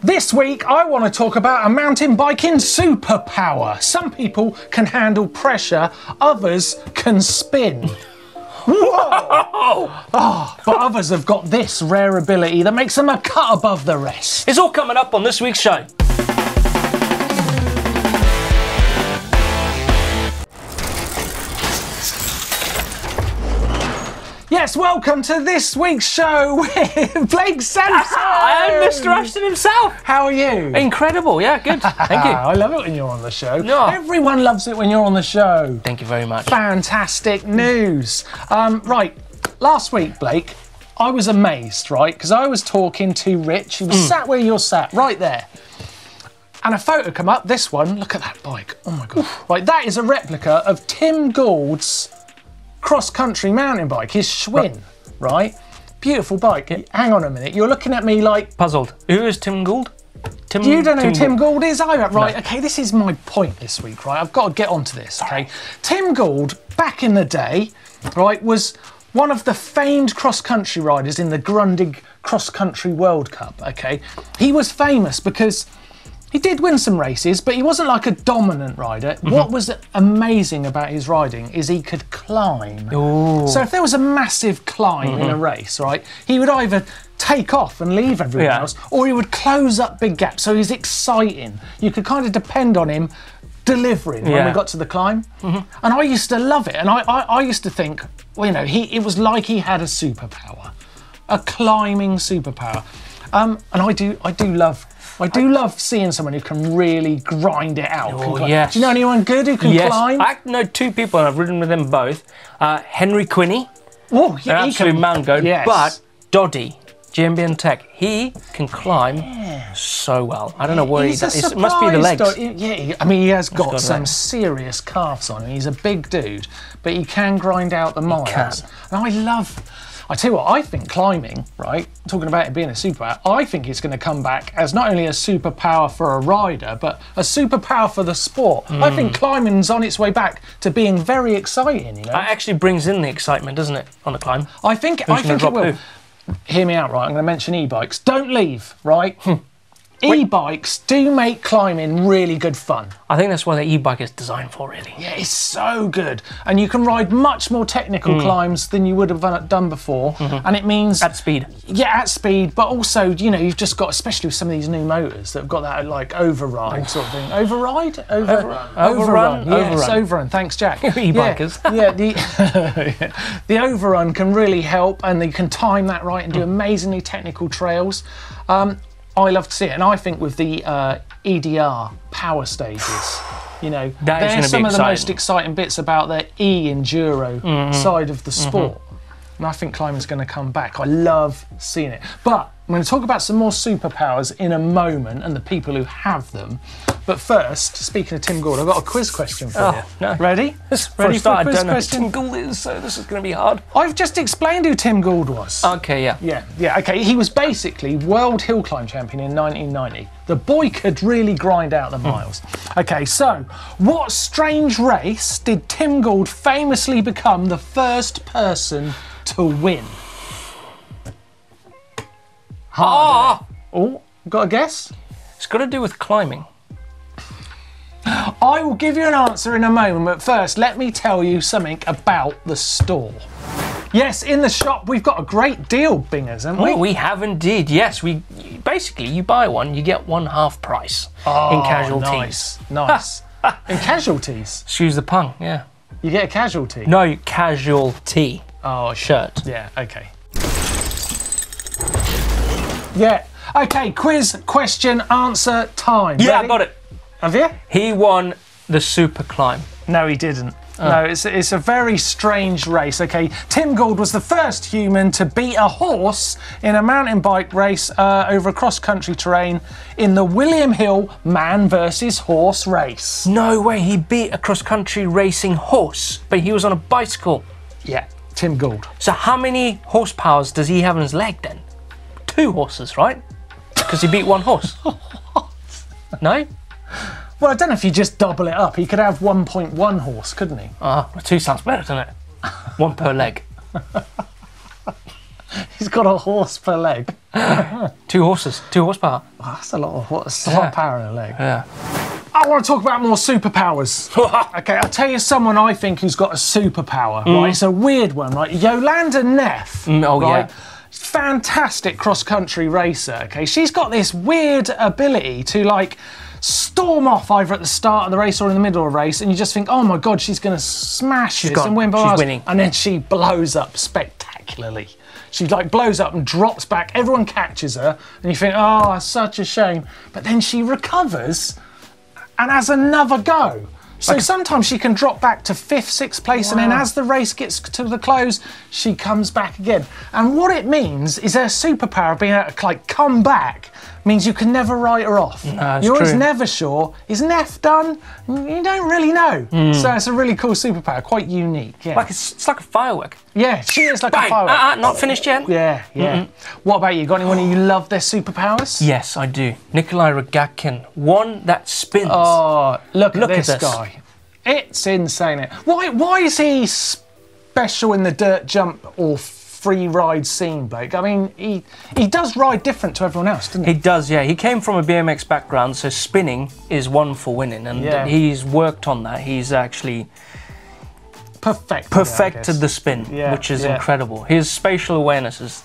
This week, I want to talk about a mountain biking superpower. Some people can handle pressure, others can spin. Whoa! Oh, but others have got this rare ability that makes them a cut above the rest. It's all coming up on this week's show. Yes, welcome to this week's show with Blake Sampson. And Mr. Ashton himself. How are you? Incredible, yeah, good. Thank you. I love it when you're on the show. No. Everyone loves it when you're on the show. Thank you very much. Fantastic news. Right, last week, Blake, I was amazed, right? Because I was talking to Rich. He was sat where you're sat, right there. And a photo come up, this one. Look at that bike. Oh, my God. Right, that is a replica of Tim Gould's cross-country mountain bike, his Schwinn, right? Beautiful bike. Yeah. Hang on a minute. You're looking at me like... Puzzled. Who is Tim Gould? You don't know who Tim Gould is either? Right, no. Okay, this is my point this week, right? I've got to get onto this, okay? Tim Gould, back in the day, right, was one of the famed cross-country riders in the Grundig Cross-Country World Cup, okay? He was famous because he did win some races, but he wasn't like a dominant rider. What was amazing about his riding is he could climb. Ooh. So if there was a massive climb in a race, right, he would either take off and leave everyone else, or he would close up big gaps. So he's exciting. You could kind of depend on him delivering when we got to the climb. And I used to love it. And I used to think, well, you know, it was like he had a superpower, a climbing superpower. And I do love seeing someone who can really grind it out. Oh, yes. Do you know anyone good who can climb? I know two people, and I've ridden with them both. Henry Quinney, oh, yeah, an absolute mountain goat, yes. but Doddy, GMBN Tech, he can climb so well. I don't know where he does. It must be the legs. I mean, he has got some serious calves on him. He's a big dude, but he can grind out the miles. And I tell you what, I think climbing, right, talking about it being a superpower, I think it's going to come back as not only a superpower for a rider, but a superpower for the sport. I think climbing's on its way back to being very exciting, you know? It actually brings in the excitement, doesn't it, on the climb? I think it will. Hear me out, right? I'm going to mention e-bikes. Don't leave, right? E-bikes do make climbing really good fun. I think that's what the e-bike is designed for, really. Yeah, it's so good. And you can ride much more technical climbs than you would have done before. And it means... At speed. Yeah, at speed. But also, you know, you've just got, especially with some of these new motors that have got that, like, override sort of thing. Override? Overrun. Yes, overrun. Thanks, Jack. E-bikers. Yeah, the overrun can really help, and you can time that right and do amazingly technical trails. I love to see it, and I think with the EDR power stages, you know, they're some of the most exciting bits about the e-enduro side of the sport. And I think climbing's going to come back. I love seeing it. But I'm going to talk about some more superpowers in a moment and the people who have them. But first, speaking of Tim Gould, I've got a quiz question for you. No. Ready? Ready for a quiz question? Tim Gould is, so this is going to be hard. I've just explained who Tim Gould was. Okay, yeah. Yeah, okay. He was basically world hill climb champion in 1990. The boy could really grind out the miles. Okay, so what strange race did Tim Gould famously become the first person to win? Oh, got a guess? It's got to do with climbing. I will give you an answer in a moment, but first let me tell you something about the store. Yes, in the shop we've got a great deal, Bingers, haven't we? Oh, we have indeed, yes. Basically, you buy one, you get one half price in casualties. Nice. In casualties? Excuse the pun, yeah. You get a casualty? No, casualty. Oh, shirt. Yeah, okay. Yeah. Okay, quiz, question, answer, time. Yeah, Ready? I got it. Have you? He won the super climb. No, he didn't. No, it's a very strange race. Okay, Tim Gould was the first human to beat a horse in a mountain bike race over cross-country terrain in the William Hill man versus horse race. No way, he beat a cross-country racing horse, but he was on a bicycle. Yeah, Tim Gould. So how many horsepowers does he have in his leg then? 2 horses, right? Because he beat 1 horse. No? Well, I don't know if you just double it up. He could have 1.1 horse, couldn't he? 2 sounds better, doesn't it? 1 per leg. He's got a horse per leg. 2 horses, 2 horsepower. Oh, that's a lot of power in a leg. Yeah. I want to talk about more superpowers. Okay, I'll tell you someone I think who's got a superpower, right? It's a weird one, right? Yolanda Neff. Right? Fantastic cross-country racer, okay? She's got this weird ability to, like, storm off either at the start of the race or in the middle of the race, and you just think, oh my God, she's going to smash this and win. She's winning. And then she blows up spectacularly. She like blows up and drops back. Everyone catches her, and you think, oh, such a shame. But then she recovers and has another go. So sometimes she can drop back to 5th, 6th place, and then as the race gets to the close, she comes back again. And what it means is her superpower being able to like come back means you can never write her off. You're always never sure. Is Neff done? You don't really know. So it's a really cool superpower, quite unique. Yeah. Like it's like a firework. Yeah, she is like a firework. Not finished yet. Yeah. What about you? Got anyone who you love their superpowers? Yes, I do. Nikolai Rogatkin, one that spins. Oh, look at this guy. It's insane. Why is he special in the dirt jump or free ride scene, Blake? I mean, he does ride different to everyone else, doesn't he? He does, yeah. He came from a BMX background, so spinning is one for winning, and he's worked on that. He's actually perfected the spin, which is incredible. His spatial awareness is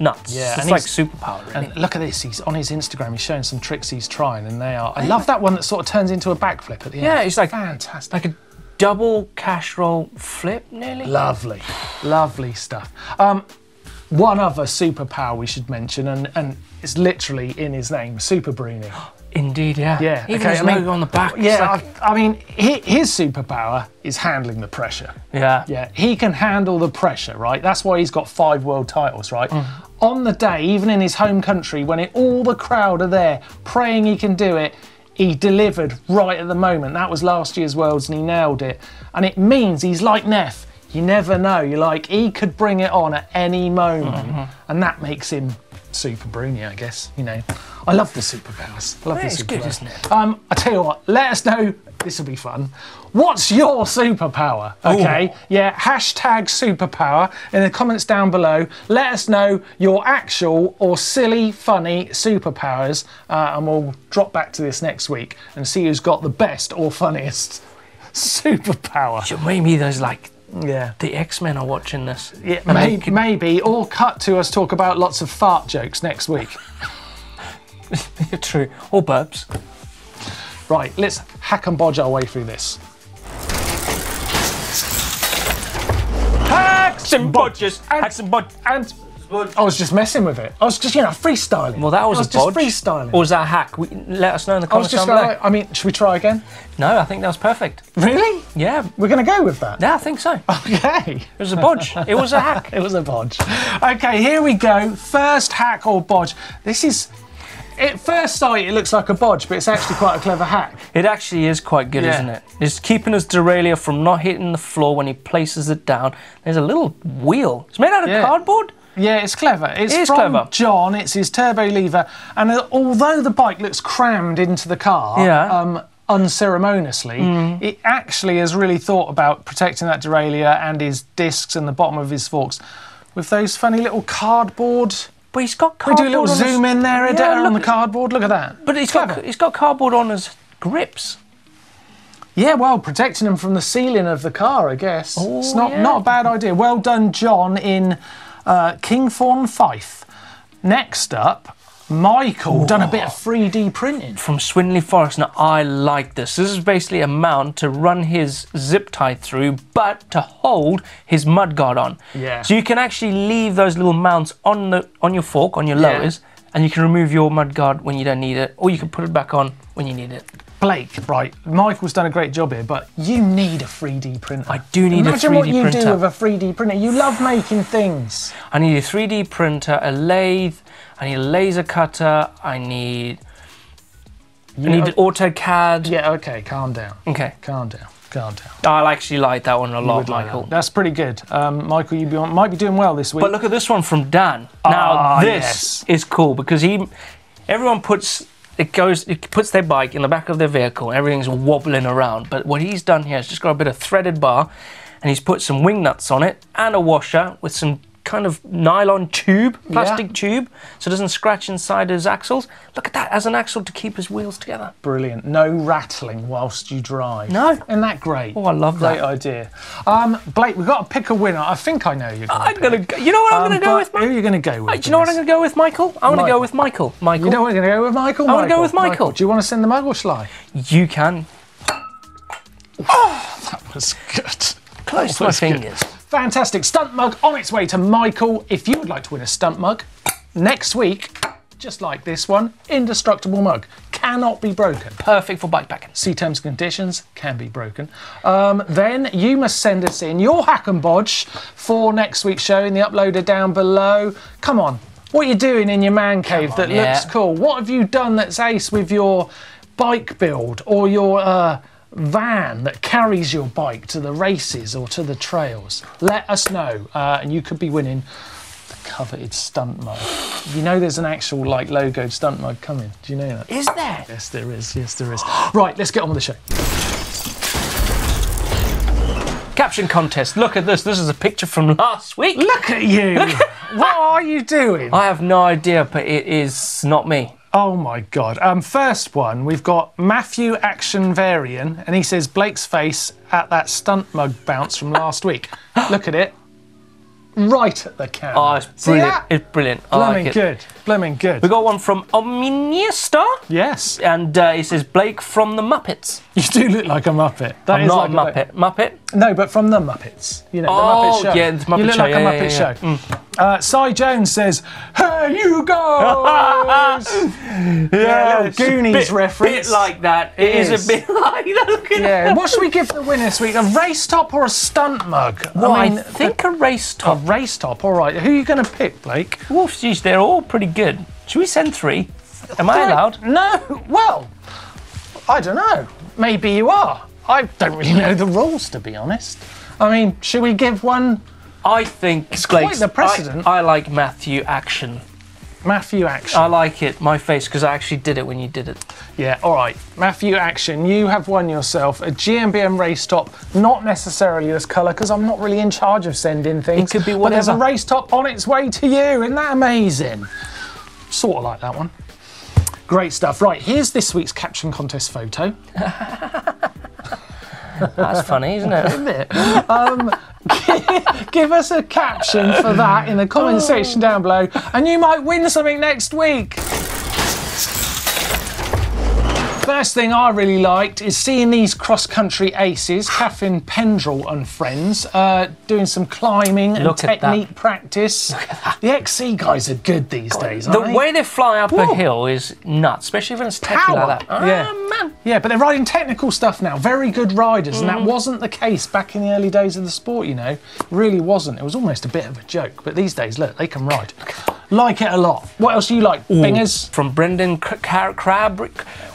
nuts. Yeah, it's like superpower, really. And look at this, he's on his Instagram, he's showing some tricks he's trying, and they are... I love that one that sort of turns into a backflip at the end. Yeah, it's like... Fantastic. Like a double cash roll flip, nearly. Lovely, lovely stuff. One other superpower we should mention, and it's literally in his name, Super Bruni. Indeed, yeah. Yeah. Even his logo on the back. Yeah, I mean, his superpower is handling the pressure. Yeah. Yeah, he can handle the pressure, right? That's why he's got 5 world titles, right? On the day, even in his home country, when all the crowd are there praying he can do it, he delivered right at the moment. That was last year's Worlds, and he nailed it. And it means he's like Neff. You never know. You're like, he could bring it on at any moment, and that makes him Super Bruni, I guess. You know, I love the superpowers. I love the superpowers. It's good, isn't it? I tell you what, let us know. This will be fun. What's your superpower? Okay, yeah, hashtag superpower in the comments down below. Let us know your actual or silly, funny superpowers, and we'll drop back to this next week and see who's got the best or funniest superpower. Maybe there's like the X-Men are watching this. Yeah, maybe, or cut to us talk about lots of fart jokes next week. True, or burps. Right, let's hack and bodge our way through this. Hacks and bodges, hacks and bodges, and I was just messing with it. I was just, freestyling. Well, that was a bodge. Just freestyling. Or was that a hack? Let us know in the comments down below. I mean, should we try again? No, I think that was perfect. Really? Yeah. We're going to go with that? Yeah, I think so. Okay. It was a bodge. It was a hack. It was a bodge. Okay, here we go. First hack or bodge. This is... At first sight, it looks like a bodge, but it's actually quite a clever hack. It actually is quite good, isn't it? It's keeping his derailleur from not hitting the floor when he places it down. There's a little wheel. It's made out of cardboard. Yeah, it's clever. It's from clever. John. It's his turbo lever. And although the bike looks crammed into the car, unceremoniously, it actually has really thought about protecting that derailleur and his discs and the bottom of his forks with those funny little cardboard... But he's got cardboard. We do a little zoom in there, on the cardboard. Look at that. But he's got cardboard on his grips. Yeah, well, protecting them from the ceiling of the car, I guess. Oh, it's not a bad idea. Well done, John, in Kingthorne, Fife. Next up, Michael, done a bit of 3D printing. From Swinley Forest. Now, I like this. This is basically a mount to run his zip tie through, but to hold his mudguard on. Yeah. So you can actually leave those little mounts on your fork, on your lowers, and you can remove your mudguard when you don't need it, or you can put it back on when you need it. Blake, right, Michael's done a great job here, but you need a 3D printer. I do need a 3D printer. Imagine what you do with a 3D printer. You love making things. I need a 3D printer, a lathe, I need a laser cutter, I need AutoCAD. Yeah, okay, calm down. Okay. Calm down. I actually like that one a lot, Michael. That's pretty good. Michael, you might be doing well this week. But look at this one from Dan. Now, this is cool because everyone puts their bike in the back of their vehicle, everything's wobbling around. But what he's done here is just got a bit of threaded bar, and he's put some wing nuts on it and a washer with some kind of nylon tube, plastic tube, so it doesn't scratch inside his axles. Look at that, as an axle to keep his wheels together. Brilliant. No rattling whilst you drive. No. Isn't that great? Oh, I love that. Great idea. Blake, we've got to pick a winner. I think I know you're going to You know what I'm going to go with? Who are you going to go with? Do you know what I'm going to go with, Michael? I'm going to go with Michael. Michael. You know what you're going to go with, Michael? I'm going to go with Michael. Do you want to send the mug or shall I? You can. Oh, that was good. Close to my fingers. Fantastic. Stunt mug on its way to Michael. If you would like to win a stunt mug next week, just like this one, indestructible mug. Cannot be broken. Perfect for bikepacking. See terms and conditions, can be broken. Then you must send us in your hack and bodge for next week's show in the uploader down below. Come on, what are you doing in your man cave that looks cool? What have you done that's ace with your bike build or your van that carries your bike to the races or to the trails? Let us know, and you could be winning the coveted stunt mug. You know there's an actual logoed stunt mug coming. Do you know that? Is there? Yes, there is. Yes, there is. Right, let's get on with the show. Caption contest. Look at this. This is a picture from last week. Look at you. What are you doing? I have no idea, but it is not me. Oh my God. First one, we've got Matthew Action Varian, and he says Blake's face at that stunt mug bounce from last week. Look at it. Right at the camera. Oh, it's brilliant. It's brilliant. I like it. Good. Blooming good. We got one from Omniesta. Yes. And he says Blake from the Muppets. You do look like a Muppet. I'm not a Muppet. Muppet? No, but from the Muppets. You know, the Muppet Show. Yeah, the Muppet you look Show. like a Muppet Show. Cy Jones says, "Hey, you guys!" yeah, little Goonies reference. Bit like that. It is a bit like that. Look at that. What should we give the winner this week? A race top or a stunt mug? Well, I think a race top. A race top. All right. Who are you going to pick, Blake? Well, geez, they're all pretty good. Should we send 3? Am I allowed? No. Well, I don't know. Maybe you are. I don't really know the rules, to be honest. I mean, should we give one? I think it's quite the precedent. I like Matthew Action. Matthew Action. I like it. My face, because I actually did it when you did it. Yeah, all right. Matthew Action, you have won yourself a GMBM race top, not necessarily this colour, because I'm not really in charge of sending things. It could be whatever. But there's a race top on its way to you. Isn't that amazing? Sort of like that one. Great stuff. Right, here's this week's caption contest photo. That's funny, isn't it? Isn't it? Give us a caption for that in the comment section down below, and you might win something next week. First thing I really liked is seeing these cross-country aces, Catherine Pendrell and friends, doing some climbing and technique practice. The XC guys are good these days, aren't they? The way they fly up a hill is nuts, especially when it's techy like that. Yeah. Man. Yeah, but they're riding technical stuff now. Very good riders, and that wasn't the case back in the early days of the sport, you know. It really wasn't. It was almost a bit of a joke. But these days, look, they can ride. Like it a lot. What else do you like? Bingers? From Brendan Crab.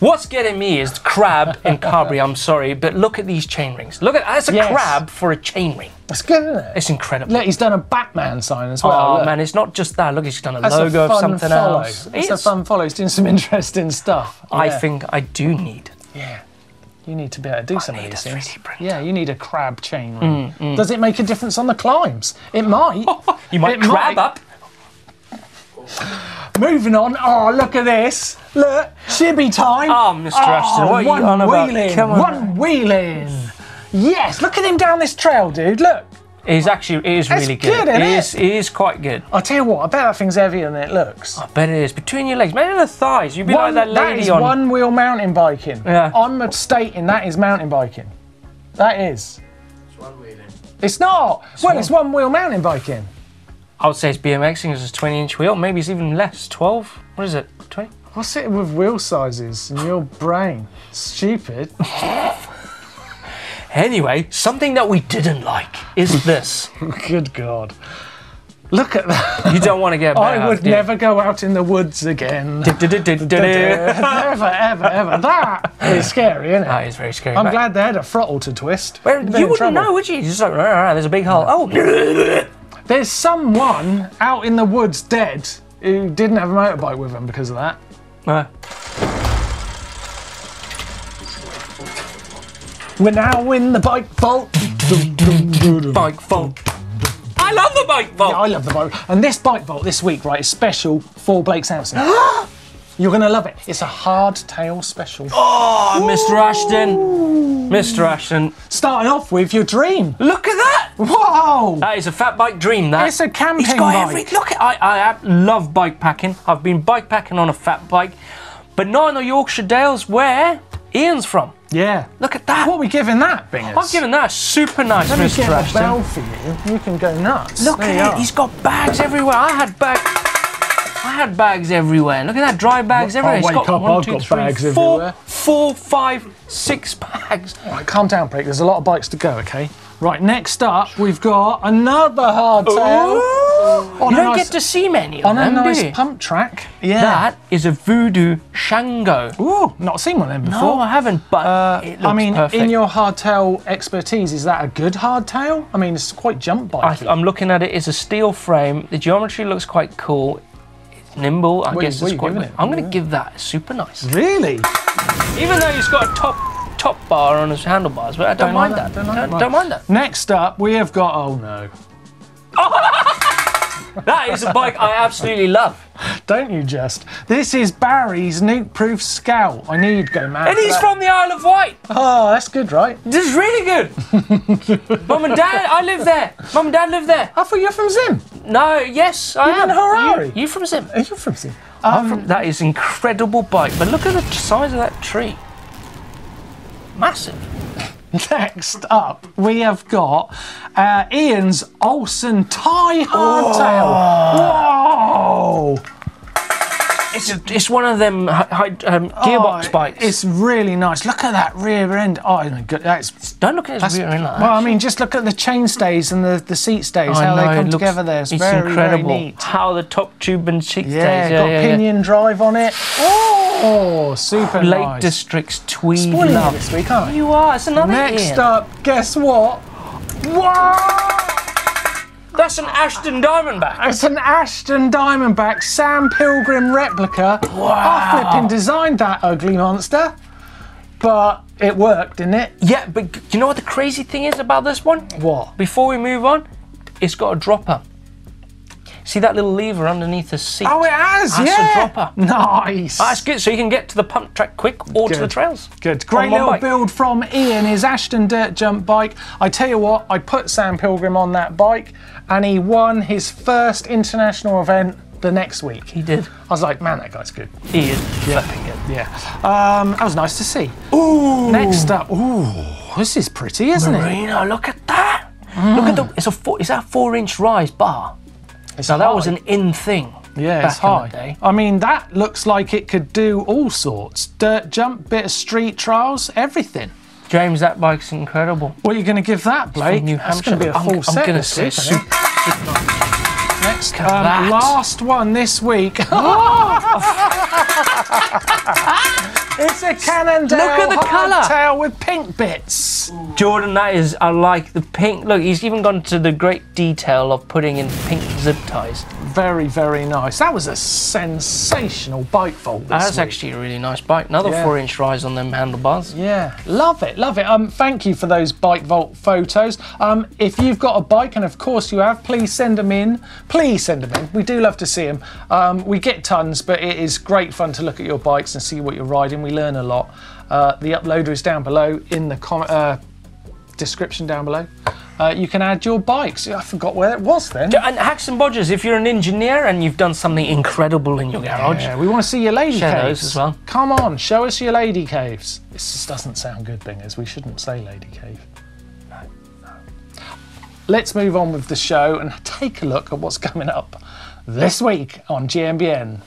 What's getting me is crab in Carberry, I'm sorry, but look at these chain rings. Look at that's a crab for a chain ring. That's good, isn't it? It's incredible. Look, he's done a Batman sign as well. Oh, look. man, it's not just that. Look, he's done a logo of something else. It's a fun follow. He's doing some interesting stuff. Yeah. I think I do need. Yeah. You need to be able to do some of these things. 3D printer. Yeah, you need a crab chain ring. Does it make a difference on the climbs? It might. You might crab up. Moving on. Oh, look at this. Look, shibby time. Oh, Mr. Ashton, what are you on about? Come on. One wheeling. Yes, look at him down this trail, dude. Look. It is really good. It is quite good. I'll tell you what, I bet that thing's heavier than it looks. I bet it is. Between your legs, maybe the thighs. You'd be like that lady on... That is one-wheel mountain biking. Yeah. I'm stating that is mountain biking. That is. It's one-wheeling. It's not. It's one-wheel mountain biking. I would say it's BMXing because it's a 20-inch wheel. Maybe it's even less. 12? What is it? 20? What's it with wheel sizes in your brain? Stupid. Anyway, something that we didn't like is this. Good God. Look at that. You don't want to get back. I would never go out in the woods again. Never, ever. That is scary, isn't it? That is very scary. I'm glad they had a throttle to twist. Well, you wouldn't know, would you? You're just like, there's a big hole. Oh. There's someone out in the woods dead who didn't have a motorbike with them because of that. We're now in the bike vault. Bike vault. I love the Bike Vault. Yeah, I love the Bike Vault. And this Bike Vault this week, right, is special for Blake Sampson. You're going to love it. It's a hardtail special. Oh, Mr. Ashton. Mr. Ashton. Starting off with your dream. Look at that. Whoa. That is a fat bike dream, that. It's a camping He's got bike. Look at I love bike packing. I've been bike packing on a fat bike, but not in the Yorkshire Dales where Ian's from. Yeah. Look at that. What are we giving that, Bingers? I'm giving that a super nice, Let me Mr. get a Ashton. bell for you. You can go nuts. Look at it. He's got bags everywhere. I had bags everywhere. Look at that, dry bags everywhere. I've got bags everywhere. 4, 5, 6 bags. All right, calm down, Prick. There's a lot of bikes to go, okay? Right, next up, we've got another hardtail. You don't get to see many of on them, a nice do you? pump track. Yeah. That is a Voodoo Shango. Ooh, not seen one of them before. No, I haven't, but it looks I mean, perfect. in your hardtail expertise, is that a good hardtail? I mean, it's quite jump bikey. I'm looking at it. It's a steel frame. The geometry looks quite cool. It's nimble. I guess it's quite. I'm going to give that super nice. Really? Even though he's got a top bar on his handlebars, but I don't mind that. Don't mind that. Next up, we have got. Oh no. That is a bike I absolutely love. Don't you just? This is Barry's nuke-proof Scout. I knew you'd go mad. And he's from the Isle of Wight. Oh, that's good, right? This is really good. Mum and Dad, I live there. Mum and Dad live there. I thought you're from Zim. No, yes, I am. in Harare? You from Zim? Are you from Zim? That is incredible bike, but look at the size of that tree. Massive. Next up, we have got Ian's Olsen Tie Hardtail. Whoa! It's one of them gearbox bikes. It's really nice. Look at that rear end. Oh my god, Don't look at his rear end like that. Well, I mean, just look at the chain stays and the seat stays, how they come together there. It's very, incredible. very neat. How the top tube and seat stays. Got pinion drive on it. Oh, super Lake nice. District's tweed Spoiling love. you this week, aren't you? You are. It's another Next Ian. up, guess what? Whoa! That's an Ashton Diamondback. It's an Ashton Diamondback Sam Pilgrim replica. Wow. I flipping designed that ugly monster, but it worked, didn't it? Yeah, but you know what the crazy thing is about this one? What? Before we move on, it's got a dropper. See that little lever underneath the seat? Oh, it has, That's yeah. a dropper. Nice. That's good, so you can get to the pump track quick or to the trails. Good. Great On one little bike. build from Ian, his Ashton Dirt Jump bike. I tell you what, I put Sam Pilgrim on that bike and he won his first international event the next week. He did. I was like, man, that guy's good. He is flipping good. Yeah. That was nice to see. Ooh. Next up, this is pretty, isn't it? Marino, look at that. Look at the, is that a 4-inch rise bar? Now that was an in thing. Yeah, back it's high. in the day. I mean, that looks like it could do all sorts. Dirt jump, bit of street trials, everything. James, that bike's incredible. What are you going to give that, Blake? From New That's Hampshire. going to be a full set. I'm going to this say week, I think. super. Next, that. last one this week. It's a Cannondale Look at the colour. hardtail with pink bits. Jordan, that is, I like the pink. Look, he's even gone to the great detail of putting in pink zip ties. Very, very nice. That was a sensational bike vault this That's week. actually a really nice bike. Another 4-inch rise on them handlebars. Yeah, love it, love it. Thank you for those bike vault photos. If you've got a bike, and of course you have, please send them in. Please send them in. We do love to see them. We get tons, but it is great fun to look at your bikes and see what you're riding. We learn a lot. The uploader is down below in the description down below. You can add your bikes. I forgot where it was then. And Hacks and Bodgers, if you're an engineer and you've done something incredible in your garage, Yeah, we want to see your lady share caves those as well. Come on, show us your lady caves. This just doesn't sound good, Bingers. We shouldn't say lady cave. No. Let's move on with the show and take a look at what's coming up this week on GMBN.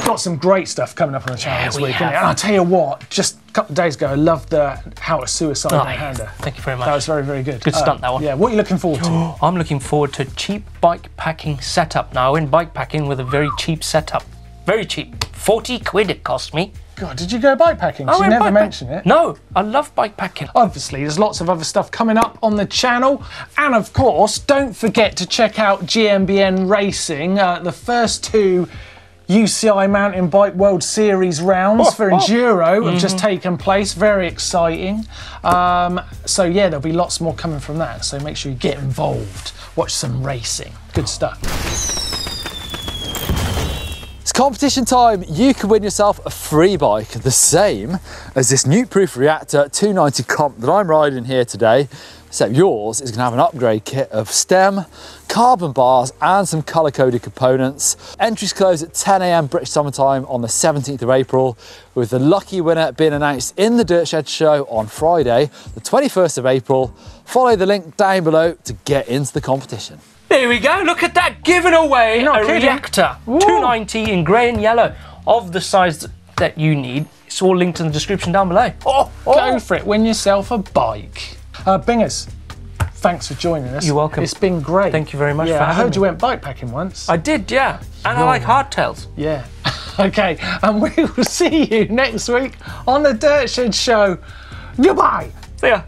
Got some great stuff coming up on the channel this week. And I'll tell you what, just a couple of days ago, I loved the How to Suicide one-hander. Thank you very much. That was very, very good. Good stunt, that one. Yeah, what are you looking forward to? I'm looking forward to cheap bike packing setup. Now, I went bike packing with a very cheap setup. Very cheap. 40 quid it cost me. God, did you go bike packing? I You went never bike mentioned it. No, I love bike packing. Obviously, there's lots of other stuff coming up on the channel. And of course, don't forget to check out GMBN Racing. The first two UCI Mountain Bike World Series rounds for Enduro have just taken place. Very exciting. So yeah, there'll be lots more coming from that. So make sure you get involved. Watch some racing. Good stuff. It's competition time. You can win yourself a free bike, the same as this Nukeproof Reactor 290 Comp that I'm riding here today. Except yours is going to have an upgrade kit of stem, carbon bars and some colour-coded components. Entries close at 10 AM British Summer Time on the 17th of April, with the lucky winner being announced in the Dirt Shed show on Friday, the 21st of April. Follow the link down below to get into the competition. There we go, look at that, giving away a Reactor 290 in grey and yellow of the size that you need. It's all linked in the description down below. Go for it, win yourself a bike. Bingers, thanks for joining us. You're welcome. It's been great. Thank you very much for I having heard me. you went bikepacking once. I did, yeah. And I like hardtails. Yeah. Okay, and we will see you next week on the Dirt Shed show. Goodbye. See ya.